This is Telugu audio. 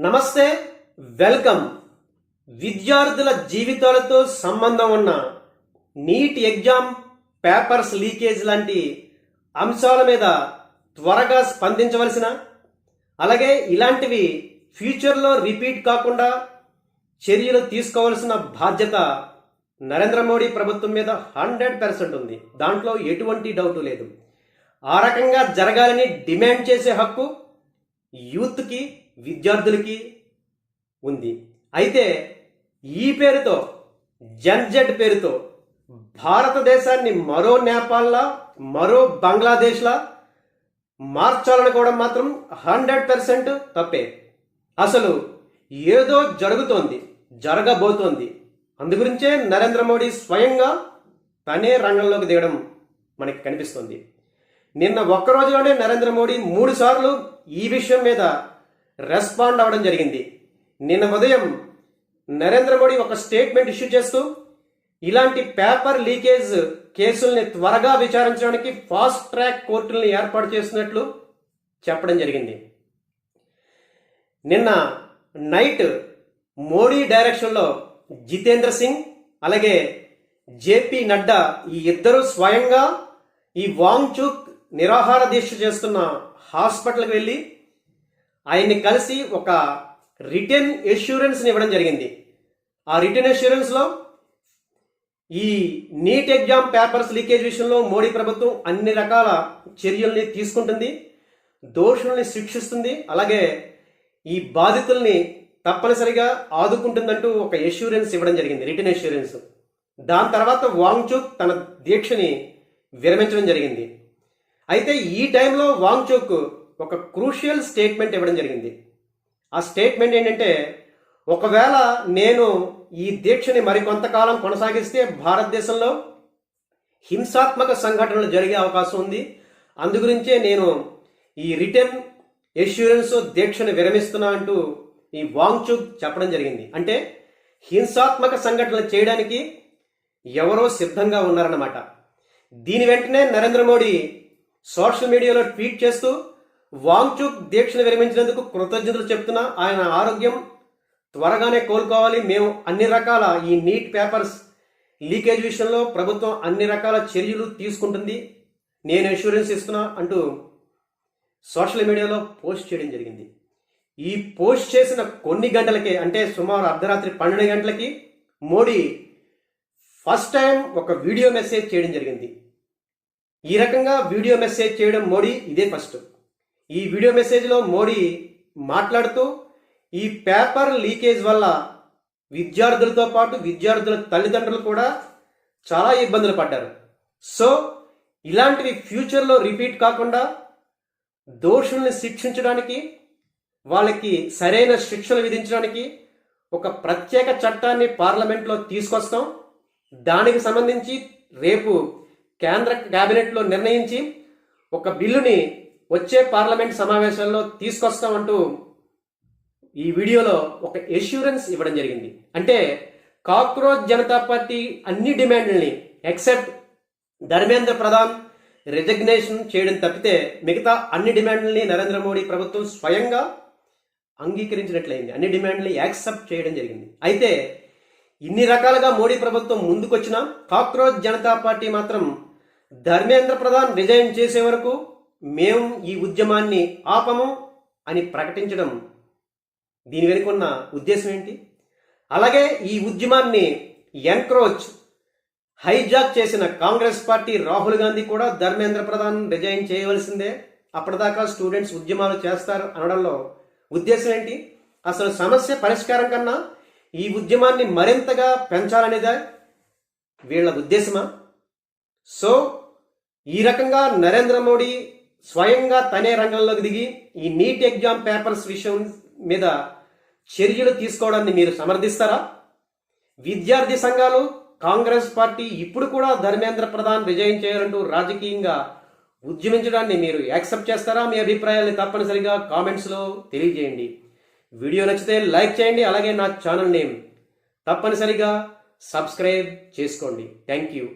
నమస్తే, వెల్కమ్. విద్యార్థుల జీవితాలతో సంబంధం ఉన్న నీట్ ఎగ్జామ్ పేపర్స్ లీకేజ్ లాంటి అంశాల మీద త్వరగా స్పందించవలసిన, అలాగే ఇలాంటివి ఫ్యూచర్లో రిపీట్ కాకుండా చర్యలు తీసుకోవాల్సిన బాధ్యత నరేంద్ర మోడీ ప్రభుత్వం మీద 100% ఉంది. దాంట్లో ఎటువంటి డౌట్ లేదు. ఆ రకంగా జరగాలని డిమాండ్ చేసే హక్కు యూత్కి, విద్యార్థులకి ఉంది. అయితే ఈ పేరుతో, జెడ్ పేరుతో భారతదేశాన్ని మరో నేపాల్లా, మరో బంగ్లాదేశ్లా మార్చాలనుకోవడం మాత్రం 100% తప్పే. అసలు ఏదో జరుగుతోంది, జరగబోతోంది. అందుగురించే నరేంద్ర మోడీ స్వయంగా తనే రంగంలోకి దిగడం మనకి కనిపిస్తుంది. నిన్న ఒక్కరోజులోనే నరేంద్ర మోడీ 3 సార్లు ఈ విషయం మీద రెస్పాండ్ అవ్వడం జరిగింది. నిన్న ఉదయం నరేంద్ర మోడీ ఒక స్టేట్మెంట్ ఇష్యూ చేస్తూ ఇలాంటి పేపర్ లీకేజ్ కేసుల్ని త్వరగా విచారించడానికి ఫాస్ట్ ట్రాక్ కోర్టుల్ని ఏర్పాటు చేస్తున్నట్లు చెప్పడం జరిగింది. నిన్న నైట్ మోడీ డైరెక్షన్లో జితేంద్ర సింగ్ అలాగే జేపీ నడ్డా ఈ ఇద్దరు స్వయంగా ఈ వాంగ్చుక్ నిరాహార దీక్ష చేస్తున్న హాస్పిటల్కి వెళ్ళి ఆయన్ని కలిసి ఒక రిటర్న్ ఎష్యూరెన్స్ని ఇవ్వడం జరిగింది. ఆ రిటర్న్ ఎష్యూరెన్స్లో ఈ నీట్ ఎగ్జామ్ పేపర్స్ లీకేజ్ విషయంలో మోడీ ప్రభుత్వం అన్ని రకాల చర్యల్ని తీసుకుంటుంది, దోషుల్ని శిక్షిస్తుంది, అలాగే ఈ బాధితుల్ని తప్పనిసరిగా ఆదుకుంటుందంటూ ఒక ఎష్యూరెన్స్ ఇవ్వడం జరిగింది, రిటర్న్ ఎష్యూరెన్స్. దాని తర్వాత వాంగ్చుక్ తన దీక్షని విరమించడం జరిగింది. అయితే ఈ టైంలో వాంగ్చుక్ ఒక క్రూషియల్ స్టేట్మెంట్ ఇవ్వడం జరిగింది. ఆ స్టేట్మెంట్ ఏంటంటే, ఒకవేళ నేను ఈ దీక్షని మరికొంతకాలం కొనసాగిస్తే భారతదేశంలో హింసాత్మక సంఘటనలు జరిగే అవకాశం ఉంది. అందుగురించే నేను ఈ రిటర్న్ ఎష్యూరెన్స్ దీక్షను విరమిస్తున్నా అంటూ ఈ వాంగ్చుక్ చెప్పడం జరిగింది. అంటే హింసాత్మక సంఘటనలు చేయడానికి ఎవరో సిద్ధంగా ఉన్నారన్నమాట. దీని వెంటనే నరేంద్ర మోడీ సోషల్ మీడియాలో ట్వీట్ చేస్తూ వాంగ్చుక్ దీక్షను విరమించినందుకు కృతజ్ఞతలు చెప్తున్నా, ఆయన ఆరోగ్యం త్వరగానే కోలుకోవాలి, మేము అన్ని రకాల ఈ నీట్ పేపర్స్ లీకేజ్ విషయంలో ప్రభుత్వం అన్ని రకాల చర్యలు తీసుకుంటుంది, నేను ఇన్సూరెన్స్ ఇస్తున్నా అంటూ సోషల్ మీడియాలో పోస్ట్ చేయడం జరిగింది. ఈ పోస్ట్ చేసిన కొన్ని గంటలకే, అంటే సుమారు అర్ధరాత్రి 12 గంటలకి మోడీ ఫస్ట్ టైం ఒక వీడియో మెసేజ్ చేయడం జరిగింది. ఈ రకంగా వీడియో మెసేజ్ చేయడం మోడీ ఇదే ఫస్ట్. ఈ వీడియో మెసేజ్లో మోడీ మాట్లాడుతూ ఈ పేపర్ లీకేజ్ వల్ల విద్యార్థులతో పాటు విద్యార్థుల తల్లిదండ్రులు కూడా చాలా ఇబ్బందులు పడ్డారు. సో ఇలాంటివి ఫ్యూచర్లో రిపీట్ కాకుండా దోషుల్ని శిక్షించడానికి, వాళ్ళకి సరైన శిక్షలు విధించడానికి ఒక ప్రత్యేక చట్టాన్ని పార్లమెంట్లో తీసుకొస్తాం. దానికి సంబంధించి రేపు కేంద్ర కేబినెట్లో నిర్ణయించి ఒక బిల్లుని వచ్చే పార్లమెంట్ సమావేశాల్లో తీసుకొస్తామంటూ ఈ వీడియోలో ఒక ఎష్యూరెన్స్ ఇవ్వడం జరిగింది. అంటే కాక్రోచ్ జనతా పార్టీ అన్ని డిమాండ్లని ఎక్సెప్ట్ ధర్మేంద్ర ప్రధాన్ రిజగ్నేషన్ చేయడం తప్పితే మిగతా అన్ని డిమాండ్లని నరేంద్ర మోడీ ప్రభుత్వం స్వయంగా అంగీకరించినట్లయింది, అన్ని డిమాండ్లని యాక్సెప్ట్ చేయడం జరిగింది. అయితే ఇన్ని రకాలుగా మోడీ ప్రభుత్వం ముందుకొచ్చిన కాక్రోచ్ జనతా పార్టీ మాత్రం ధర్మేంద్ర ప్రధాన్ రిజైన్ చేసే వరకు మేము ఈ ఉద్యమాన్ని ఆపము అని ప్రకటించడం, దీని వెనుక ఉన్న ఉద్దేశం ఏంటి? అలాగే ఈ ఉద్యమాన్ని ఎన్క్రోచ్ హైజాక్ చేసిన కాంగ్రెస్ పార్టీ రాహుల్ గాంధీ కూడా ధర్మేంద్ర ప్రధాన్ రిజైన్ చేయవలసిందే, అప్పటిదాకా స్టూడెంట్స్ ఉద్యమాలు చేస్తారు అనడంలో ఉద్దేశం ఏంటి? అసలు సమస్య పరిష్కారం కన్నా ఈ ఉద్యమాన్ని మరింతగా పెంచాలనేదే వీళ్ళ ఉద్దేశమా? సో ఈ రకంగా నరేంద్ర మోడీ స్వయంగా తనే రంగంలోకి దిగి ఈ నీట్ ఎగ్జామ్ పేపర్స్ విషయం మీద చర్యలు తీసుకోవడాన్ని మీరు సమర్థిస్తారా? విద్యార్థి సంఘాలు, కాంగ్రెస్ పార్టీ ఇప్పుడు కూడా ధర్మేంద్ర ప్రధాన్ రిజైన్ చేయాలంటూ రాజకీయంగా ఉద్యమించడాన్ని మీరు యాక్సెప్ట్ చేస్తారా? మీ అభిప్రాయాన్ని తప్పనిసరిగా కామెంట్స్లో తెలియజేయండి. వీడియో నచ్చితే లైక్ చేయండి, అలాగే నా ఛానల్ నేమ్ తప్పనిసరిగా సబ్స్క్రైబ్ చేసుకోండి. Thank you.